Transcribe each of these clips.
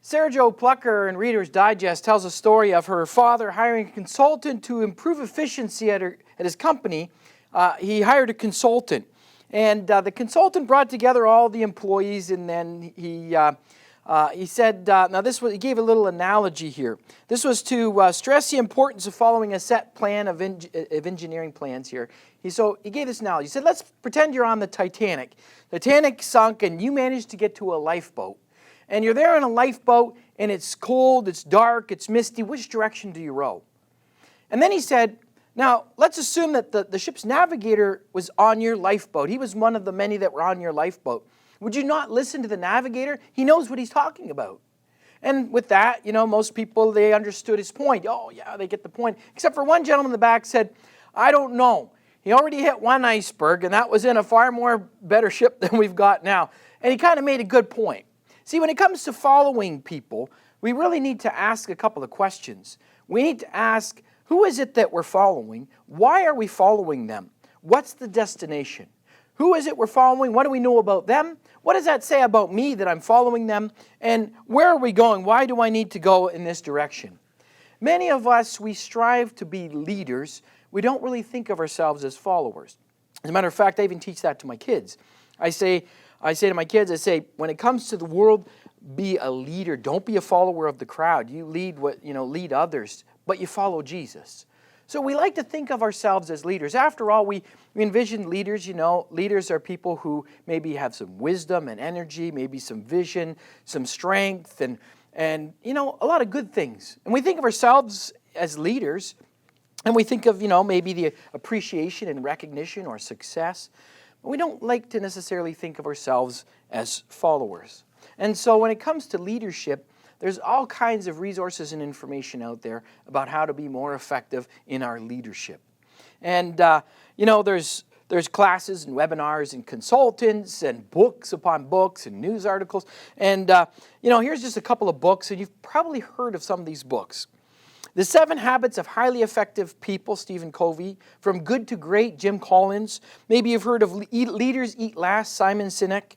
Sarah Jo Plucker in Reader's Digest tells a story of her father hiring a consultant to improve efficiency at his company. He hired a consultant, and the consultant brought together all the employees, and then he said, he gave a little analogy here. This was to stress the importance of following a set plan of engineering plans here. He gave this analogy. He said, let's pretend you're on the Titanic. The Titanic sunk and you managed to get to a lifeboat. And you're there in a lifeboat and it's cold, it's dark, it's misty. Which direction do you row? And then he said, now let's assume that the ship's navigator was on your lifeboat. He was one of the many that were on your lifeboat. Would you not listen to the navigator? He knows what he's talking about. And with that, most people, they understood his point. Oh, yeah, they get the point. Except for one gentleman in the back said, I don't know. He already hit one iceberg, and that was in a far more better ship than we've got now. And he kind of made a good point. See, when it comes to following people, we really need to ask a couple of questions. We need to ask, who is it that we're following? Why are we following them? What's the destination? Who is it we're following? What do we know about them? What does that say about me that I'm following them? And where are we going? Why do I need to go in this direction? Many of us, we strive to be leaders. We don't really think of ourselves as followers. As a matter of fact, I even teach that to my kids. I say to my kids, when it comes to the world, be a leader. Don't be a follower of the crowd. You lead others, but you follow Jesus. So we like to think of ourselves as leaders. After all, we envision leaders, leaders are people who maybe have some wisdom and energy, maybe some vision, some strength, and a lot of good things. And we think of ourselves as leaders, and we think of, maybe the appreciation and recognition or success. But we don't like to necessarily think of ourselves as followers. And so when it comes to leadership, there's all kinds of resources and information out there about how to be more effective in our leadership. And, there's classes and webinars and consultants and books upon books and news articles. And, here's just a couple of books, and you've probably heard of some of these books. The 7 Habits of Highly Effective People, Stephen Covey. From Good to Great, Jim Collins. Maybe you've heard of Leaders Eat Last, Simon Sinek.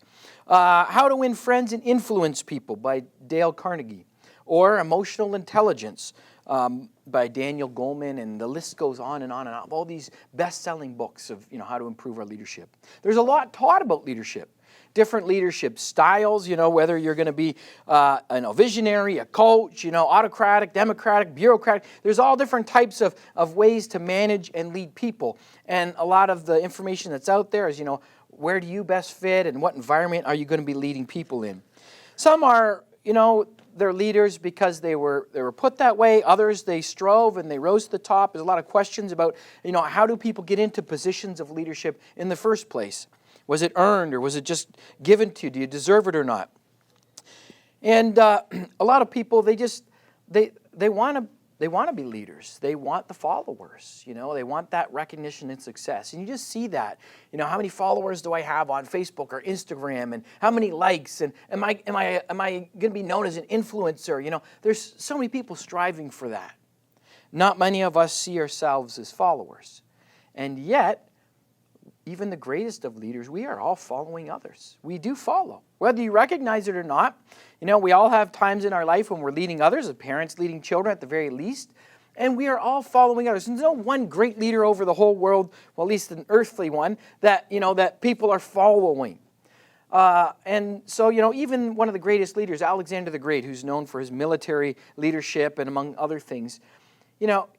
How to Win Friends and Influence People by Dale Carnegie. Or Emotional Intelligence by Daniel Goleman, and the list goes on and on and on. All these best-selling books of how to improve our leadership. There's a lot taught about leadership. Different leadership styles, whether you're going to be a visionary, a coach, autocratic, democratic, bureaucratic. There's all different types of ways to manage and lead people. And a lot of the information that's out there is, where do you best fit and what environment are you going to be leading people in? Some are, they're leaders because they were put that way. Others, they strove and they rose to the top. There's a lot of questions about, how do people get into positions of leadership in the first place? Was it earned or was it just given to you? Do you deserve it or not? And a lot of people, they want to be leaders. They want the followers. They want that recognition and success. And you just see that. How many followers do I have on Facebook or Instagram, and how many likes? And am I going to be known as an influencer? There's so many people striving for that. Not many of us see ourselves as followers, and yet, even the greatest of leaders, we are all following others. We do follow. Whether you recognize it or not, we all have times in our life when we're leading others, as parents leading children at the very least, and we are all following others. There's no one great leader over the whole world, well, at least an earthly one, that people are following. And so, even one of the greatest leaders, Alexander the Great, who's known for his military leadership and among other things,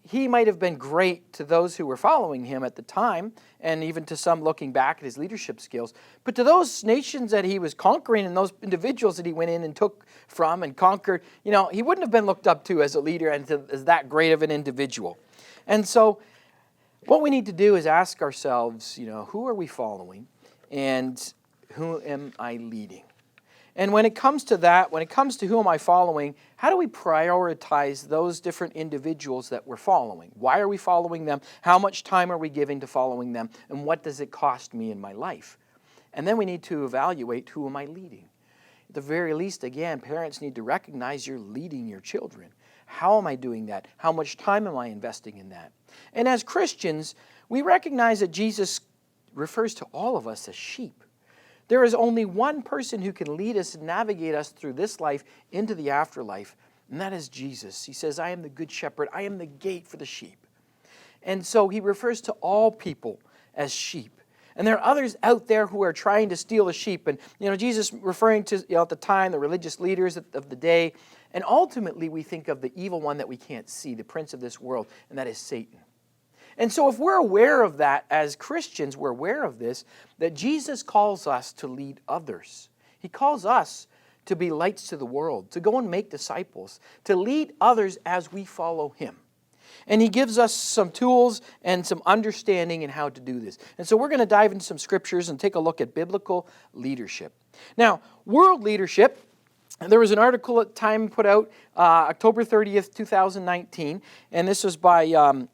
he might have been great to those who were following him at the time, and even to some looking back at his leadership skills. But to those nations that he was conquering and those individuals that he went in and took from and conquered, he wouldn't have been looked up to as a leader and as that great of an individual. And so what we need to do is ask ourselves, who are we following and who am I leading? And when it comes to that, when it comes to who am I following, how do we prioritize those different individuals that we're following? Why are we following them? How much time are we giving to following them? And what does it cost me in my life? And then we need to evaluate, who am I leading? At the very least, again, parents need to recognize you're leading your children. How am I doing that? How much time am I investing in that? And as Christians, we recognize that Jesus refers to all of us as sheep. There is only one person who can lead us and navigate us through this life into the afterlife, and that is Jesus. He says, I am the good shepherd. I am the gate for the sheep. And so he refers to all people as sheep. And there are others out there who are trying to steal the sheep. And, Jesus referring to, at the time, the religious leaders of the day. And ultimately, we think of the evil one that we can't see, the prince of this world, and that is Satan. And so if we're aware of that as Christians, we're aware of this, that Jesus calls us to lead others. He calls us to be lights to the world, to go and make disciples, to lead others as we follow him. And he gives us some tools and some understanding in how to do this. And so we're going to dive into some scriptures and take a look at biblical leadership. Now, world leadership, there was an article at Time put out October 30th, 2019, and this was by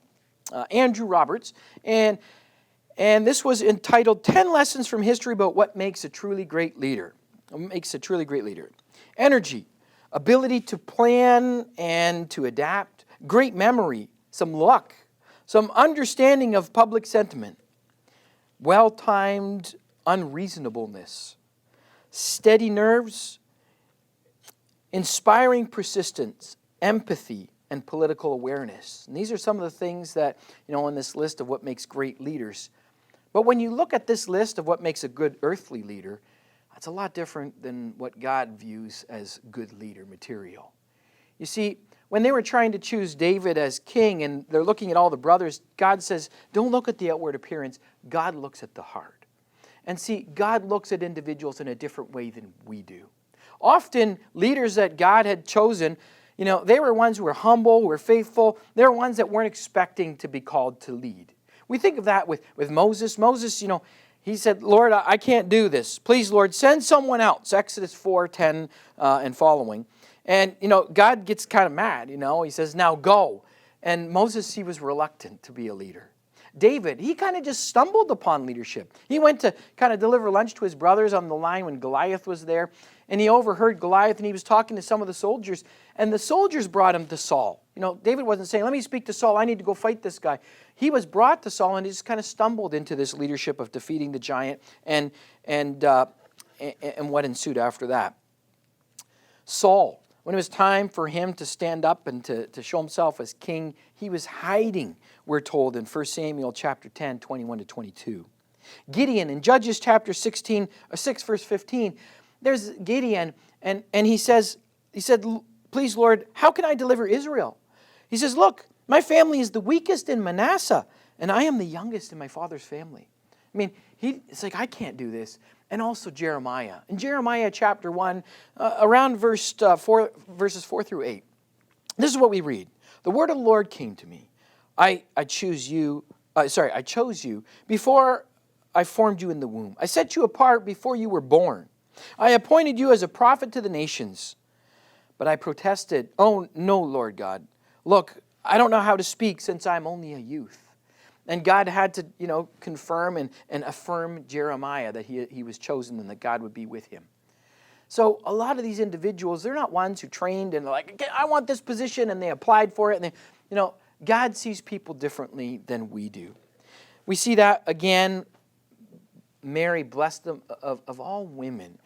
Andrew Roberts. And this was entitled 10 Lessons from History About What Makes a Truly Great Leader. What makes a truly great leader. Energy, ability to plan and to adapt, great memory, some luck, some understanding of public sentiment, well-timed unreasonableness, steady nerves, inspiring persistence, empathy, and political awareness. And these are some of the things that, on this list of what makes great leaders. But when you look at this list of what makes a good earthly leader, it's a lot different than what God views as good leader material. You see, when they were trying to choose David as king and they're looking at all the brothers, God says, don't look at the outward appearance. God looks at the heart. And see, God looks at individuals in a different way than we do. Often, leaders that God had chosen, they were ones who were humble, who were faithful. They were ones that weren't expecting to be called to lead. We think of that with Moses. Moses, he said, Lord, I can't do this. Please, Lord, send someone else. Exodus 4:10 and following. And, God gets kind of mad, He says, now go. And Moses, he was reluctant to be a leader. David, he kind of just stumbled upon leadership. He went to kind of deliver lunch to his brothers on the line when Goliath was there. And he overheard Goliath and he was talking to some of the soldiers. And the soldiers brought him to Saul. David wasn't saying, let me speak to Saul. I need to go fight this guy. He was brought to Saul and he just kind of stumbled into this leadership of defeating the giant and what ensued after that. Saul, when it was time for him to stand up and to show himself as king, he was hiding, we're told in 1 Samuel chapter 10, 21 to 22. Gideon, in Judges chapter 6, verse 15, there's Gideon, and he said, please, Lord, how can I deliver Israel? He says, look, my family is the weakest in Manasseh, and I am the youngest in my father's family. I mean, it's like, I can't do this. And also Jeremiah. In Jeremiah chapter 1, around verses 4 through 8, this is what we read. The word of the Lord came to me. I chose you before I formed you in the womb. I set you apart before you were born. I appointed you as a prophet to the nations. But I protested, oh, no, Lord God. Look, I don't know how to speak since I'm only a youth. And God had to, confirm and affirm Jeremiah that he was chosen and that God would be with him. So a lot of these individuals, they're not ones who trained and they're like, okay, I want this position, and they applied for it. And God sees people differently than we do. We see that again. Mary blessed them of all women.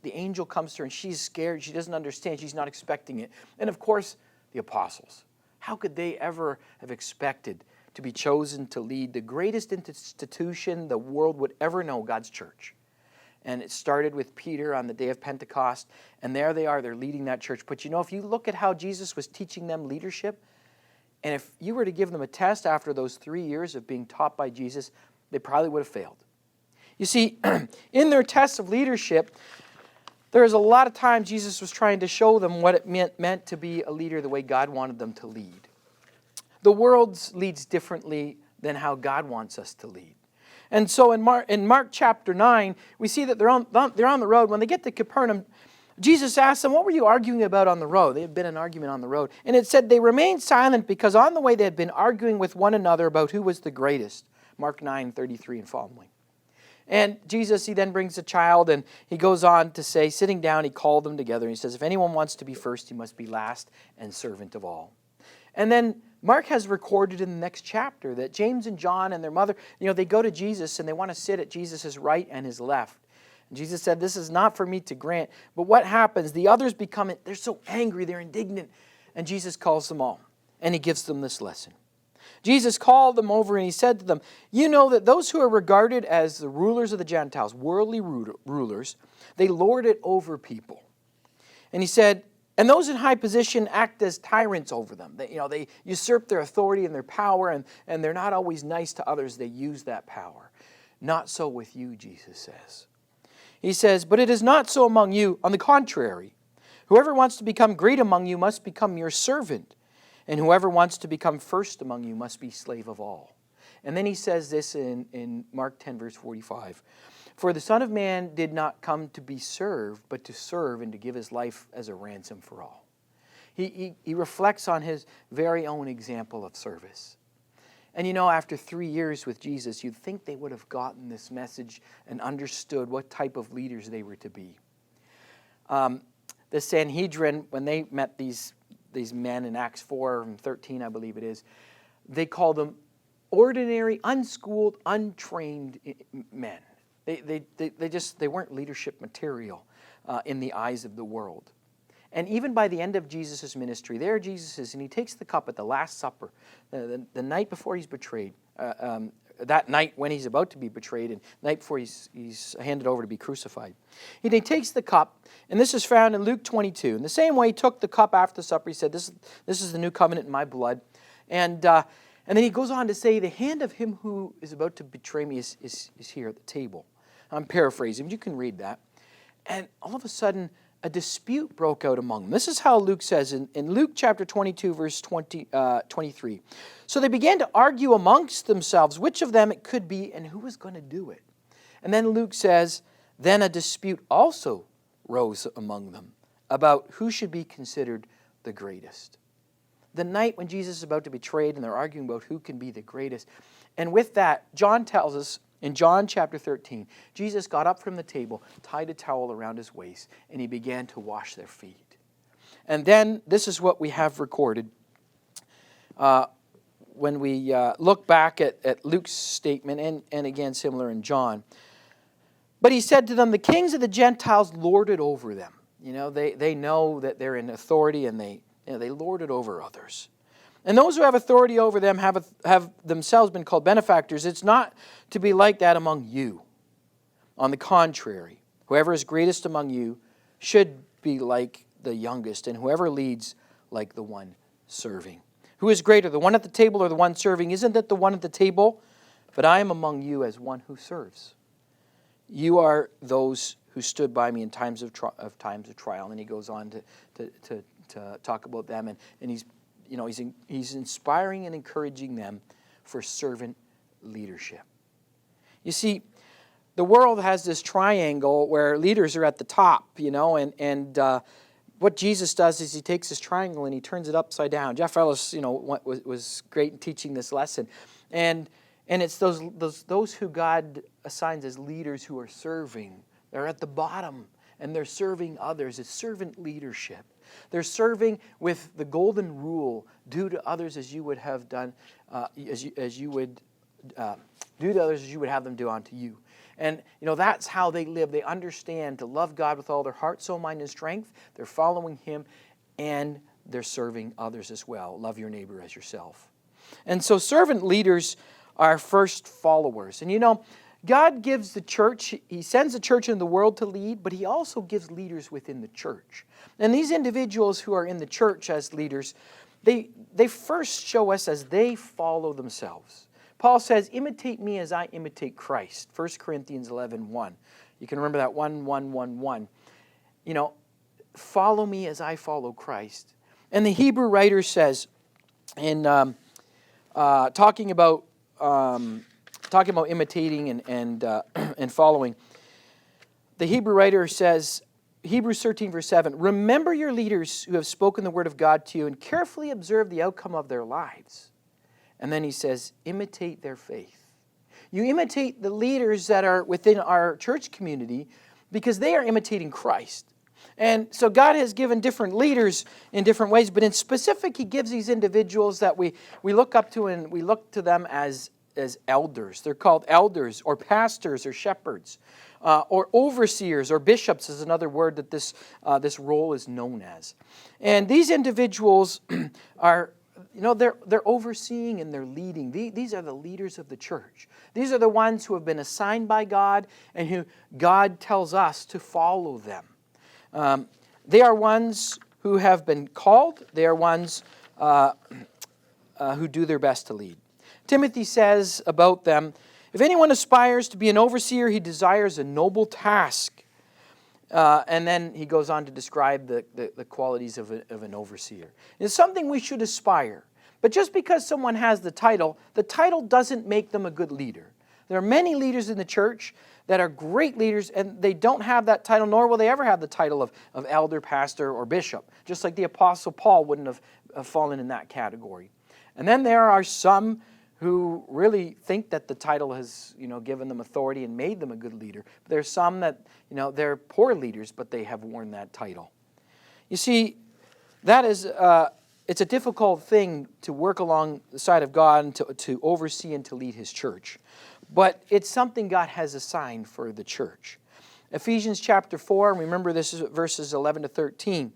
The angel comes to her and she's scared. She doesn't understand. She's not expecting it. And of course, the apostles. How could they ever have expected to be chosen to lead the greatest institution the world would ever know, God's church? And it started with Peter on the day of Pentecost. And there they are. They're leading that church. But if you look at how Jesus was teaching them leadership, and if you were to give them a test after those 3 years of being taught by Jesus, they probably would have failed. You see, in their tests of leadership, there's a lot of times Jesus was trying to show them what it meant to be a leader the way God wanted them to lead. The world leads differently than how God wants us to lead. And so in Mark chapter 9, we see that they're on the road. When they get to Capernaum, Jesus asked them, what were you arguing about on the road? They had been an argument on the road. And it said they remained silent because on the way they had been arguing with one another about who was the greatest. Mark 9:33 and following. And Jesus, he then brings a child, and he goes on to say, sitting down, he called them together, and he says, if anyone wants to be first, he must be last and servant of all. And then Mark has recorded in the next chapter that James and John and their mother, they go to Jesus, and they want to sit at Jesus' right and his left. And Jesus said, this is not for me to grant. But what happens? The others they're so angry, they're indignant. And Jesus calls them all. And he gives them this lesson. Jesus called them over and he said to them, you know that those who are regarded as the rulers of the Gentiles, worldly rulers, they lord it over people. And he said, and those in high position act as tyrants over them. They usurp their authority and their power, and they're not always nice to others. They use that power. Not so with you, Jesus says. He says, but it is not so among you. On the contrary, whoever wants to become great among you must become your servant. And whoever wants to become first among you must be slave of all. And then he says this in Mark 10, verse 45. For the Son of Man did not come to be served, but to serve and to give his life as a ransom for all. He reflects on his very own example of service. And after 3 years with Jesus, you'd think they would have gotten this message and understood what type of leaders they were to be. The Sanhedrin, when they met these men in Acts 4 and 13, I believe it is, they called them ordinary, unschooled, untrained men. They weren't leadership material in the eyes of the world. And even by the end of Jesus' ministry, there Jesus is, and he takes the cup at the Last Supper, the night before he's betrayed, that night when he's about to be betrayed, and the night before he's handed over to be crucified. And he takes the cup, and this is found in Luke 22. In the same way he took the cup after the supper, he said, this is the new covenant in my blood. And then he goes on to say, the hand of him who is about to betray me is here at the table. I'm paraphrasing, but you can read that. And all of a sudden, a dispute broke out among them. This is how Luke says in Luke chapter 22, verse 23. So they began to argue amongst themselves which of them it could be and who was going to do it. And then Luke says, then a dispute also rose among them about who should be considered the greatest. The night when Jesus is about to be betrayed and they're arguing about who can be the greatest. And with that, John tells us in John chapter 13, Jesus got up from the table, tied a towel around his waist, and he began to wash their feet. And then this is what we have recorded when we look back at Luke's statement, and again similar in John. But he said to them, the kings of the Gentiles lord it over them. They know that they're in authority, and they lord it over others. And those who have authority over them have themselves been called benefactors. It's not to be like that among you. On the contrary, whoever is greatest among you should be like the youngest, and whoever leads like the one serving. Who is greater, the one at the table or the one serving? Isn't it the one at the table? But I am among you as one who serves. You are those who stood by me in times of trial. And he goes on to talk about them, and he's inspiring and encouraging them for servant leadership. You see, the world has this triangle where leaders are at the top, and what Jesus does is he takes this triangle and he turns it upside down. Jeff Ellis, was great in teaching this lesson, and it's those who God assigns as leaders who are serving. They're at the bottom and they're serving others. It's servant leadership. They're serving with the golden rule: do to others as you would have done, as you would do to others as you would have them do unto you. And that's how they live. They understand to love God with all their heart, soul, mind, and strength. They're following Him, and they're serving others as well. Love your neighbor as yourself. And so servant leaders are first followers. And God gives the church, He sends the church in the world to lead, but He also gives leaders within the church. And these individuals who are in the church as leaders, they first show us as they follow themselves. Paul says, imitate me as I imitate Christ. 1 Corinthians 11:1. You can remember that 1:1:1:1. Follow me as I follow Christ. And the Hebrew writer says, in talking about imitating and following, the Hebrew writer says, Hebrews 13, verse 7, remember your leaders who have spoken the word of God to you and carefully observe the outcome of their lives. And then he says, imitate their faith. You imitate the leaders that are within our church community because they are imitating Christ. And so God has given different leaders in different ways, but in specific, He gives these individuals that we look up to, and we look to them as elders. They're called elders or pastors or shepherds. or overseers or bishops is another word that this role is known as. And these individuals are, they're overseeing and they're leading. These are the leaders of the church. These are the ones who have been assigned by God and who God tells us to follow them. They are ones who have been called. They are ones who do their best to lead. Timothy says about them, if anyone aspires to be an overseer, he desires a noble task. And then he goes on to describe the qualities of an overseer. It's something we should aspire. But just because someone has the title doesn't make them a good leader. There are many leaders in the church that are great leaders, and they don't have that title, nor will they ever have the title of elder, pastor, or bishop. Just like the Apostle Paul wouldn't have fallen in that category. And then there are some who really think that the title has, given them authority and made them a good leader. But there's some that, they're poor leaders, but they have worn that title. You see, that is, it's a difficult thing to work along the side of God and to oversee and to lead His church. But it's something God has assigned for the church. Ephesians chapter 4, remember this is verses 11 to 13.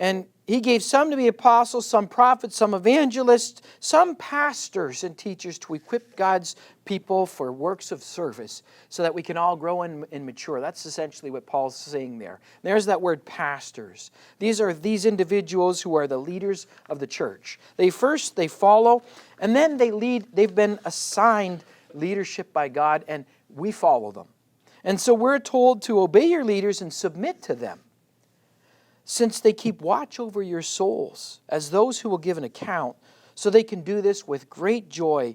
And He gave some to be apostles, some prophets, some evangelists, some pastors and teachers to equip God's people for works of service so that we can all grow and mature. That's essentially what Paul's saying there. There's that word pastors. These are these individuals who are the leaders of the church. They follow, and then they lead. They've been assigned leadership by God, and we follow them. And so we're told to obey your leaders and submit to them, since they keep watch over your souls as those who will give an account, so they can do this with great joy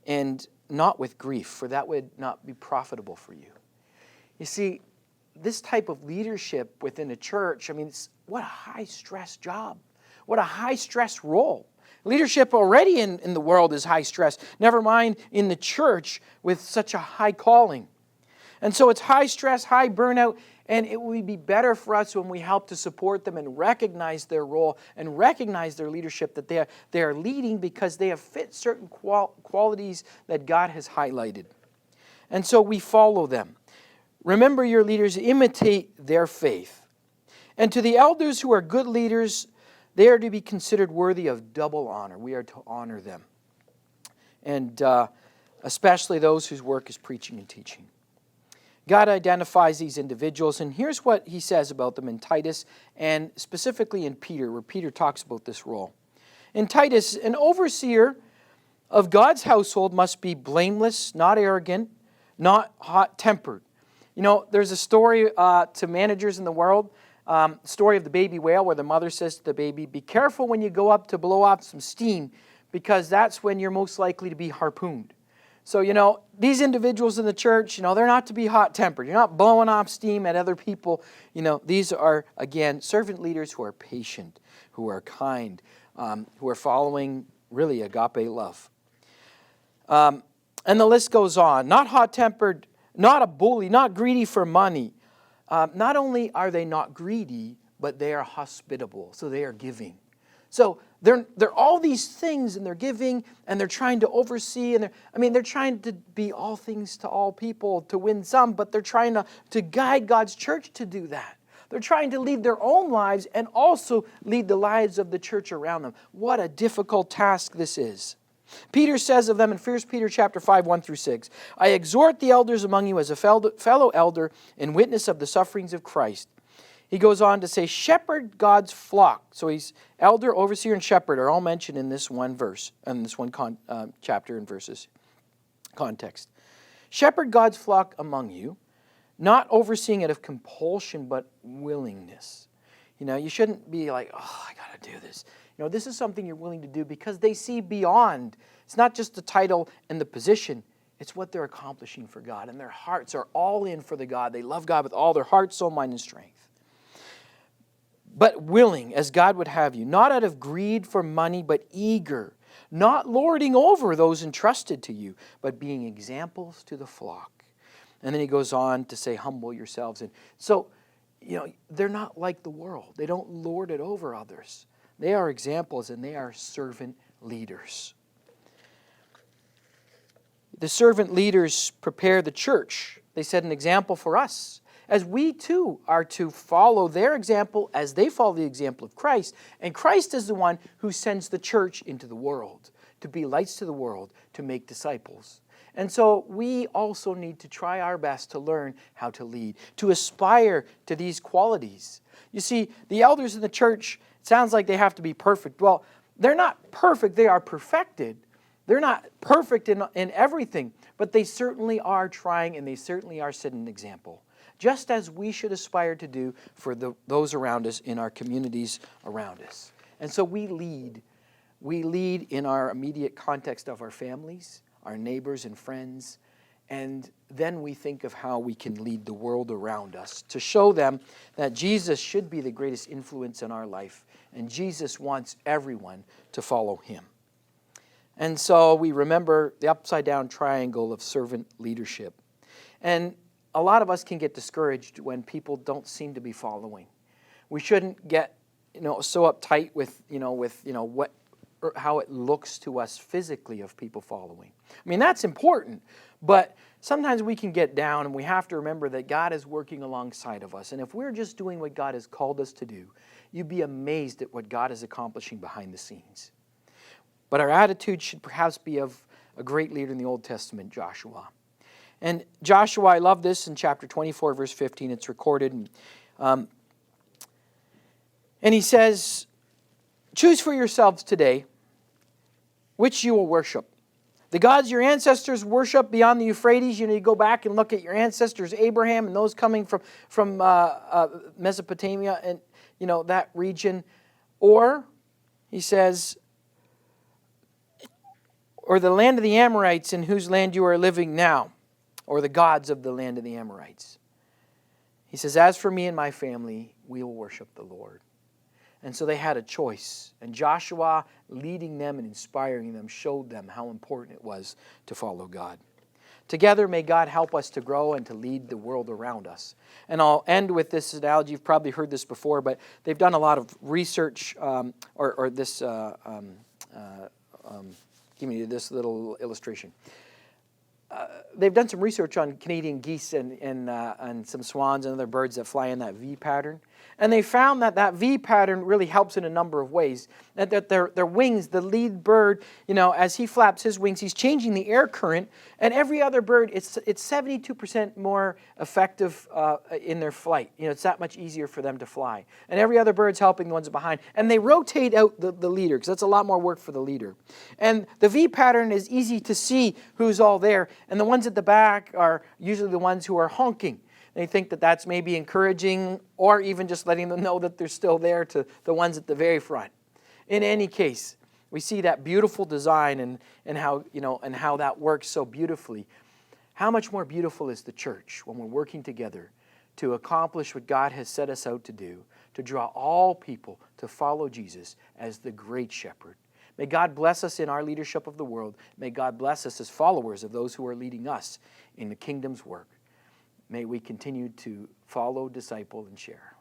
and not with grief, for that would not be profitable for you. You see, this type of leadership within a church, what a high-stress job. What a high-stress role. Leadership already in the world is high stress. Never mind in the church with such a high calling. And so it's high stress, high burnout, and it would be better for us when we help to support them and recognize their role and recognize their leadership, that they are leading because they have fit certain qualities that God has highlighted. And so we follow them. Remember, your leaders, imitate their faith. And to the elders who are good leaders, they are to be considered worthy of double honor. We are to honor them. And especially those whose work is preaching and teaching. God identifies these individuals, and here's what He says about them in Titus, and specifically in Peter, where Peter talks about this role. In Titus, an overseer of God's household must be blameless, not arrogant, not hot-tempered. There's a story to managers in the world, story of the baby whale, where the mother says to the baby, be careful when you go up to blow off some steam, because that's when you're most likely to be harpooned. So, these individuals in the church, they're not to be hot-tempered. You're not blowing off steam at other people. These are, again, servant leaders who are patient, who are kind, who are following, really, agape love. And the list goes on. Not hot-tempered, not a bully, not greedy for money. Not only are they not greedy, but they are hospitable, so they are giving. So they're all these things, and they're giving, and they're trying to oversee, and they're trying to be all things to all people, to win some, but they're trying to guide God's church to do that. They're trying to lead their own lives and also lead the lives of the church around them. What a difficult task this is. Peter says of them in 1 Peter chapter 5, 1 through 6, I exhort the elders among you as a fellow elder and witness of the sufferings of Christ. He goes on to say, shepherd God's flock. So he's elder, overseer, and shepherd are all mentioned in this one verse, in this one chapter and verses context. Shepherd God's flock among you, not overseeing it of compulsion, but willingness. You shouldn't be like, I got to do this. This is something you're willing to do because they see beyond. It's not just the title and the position. It's what they're accomplishing for God. And their hearts are all in for the God. They love God with all their heart, soul, mind, and strength. But willing, as God would have you, not out of greed for money, but eager, not lording over those entrusted to you, but being examples to the flock. And then he goes on to say, humble yourselves. And so, they're not like the world. They don't lord it over others. They are examples, and they are servant leaders. The servant leaders prepare the church they set an example for us, as we too are to follow their example as they follow the example of Christ. And Christ is the one who sends the church into the world, to be lights to the world, to make disciples. And so we also need to try our best to learn how to lead, to aspire to these qualities. You see, the elders in the church, it sounds like they have to be perfect. Well, they're not perfect, they are perfected. They're not perfect in everything, but they certainly are trying, and they certainly are setting an example, just as we should aspire to do for those around us in our communities around us. And so we lead. We lead in our immediate context of our families, our neighbors and friends, and then we think of how we can lead the world around us to show them that Jesus should be the greatest influence in our life, and Jesus wants everyone to follow him. And so we remember the upside-down triangle of servant leadership. And a lot of us can get discouraged when people don't seem to be following. We shouldn't get, so uptight with what or how it looks to us physically of people following. I mean, that's important, but sometimes we can get down, and we have to remember that God is working alongside of us. And if we're just doing what God has called us to do, you'd be amazed at what God is accomplishing behind the scenes. But our attitude should perhaps be of a great leader in the Old Testament, Joshua. And Joshua, I love this in chapter 24, verse 15. It's recorded. And he says, "Choose for yourselves today which you will worship. The gods your ancestors worship beyond the Euphrates." You go back and look at your ancestors, Abraham, and those coming from Mesopotamia and, that region. Or, he says, or the land of the Amorites in whose land you are living now, or the gods of the land of the Amorites. He says, "As for me and my family, we will worship the Lord." And so they had a choice. And Joshua, leading them and inspiring them, showed them how important it was to follow God. Together, may God help us to grow and to lead the world around us. And I'll end with this analogy. You've probably heard this before, but they've done a lot of research, give me this little illustration. They've done some research on Canadian geese and some swans and other birds that fly in that V pattern. And they found that V pattern really helps in a number of ways. That their wings, the lead bird, as he flaps his wings, he's changing the air current. And every other bird, it's 72% more effective in their flight. It's that much easier for them to fly. And every other bird's helping the ones behind. And they rotate out the leader, because that's a lot more work for the leader. And the V pattern is easy to see who's all there. And the ones at the back are usually the ones who are honking. They think that that's maybe encouraging, or even just letting them know that they're still there to the ones at the very front. In any case, we see that beautiful design and how that works so beautifully. How much more beautiful is the church when we're working together to accomplish what God has set us out to do, to draw all people to follow Jesus as the great shepherd. May God bless us in our leadership of the world. May God bless us as followers of those who are leading us in the kingdom's work. May we continue to follow, disciple, and share.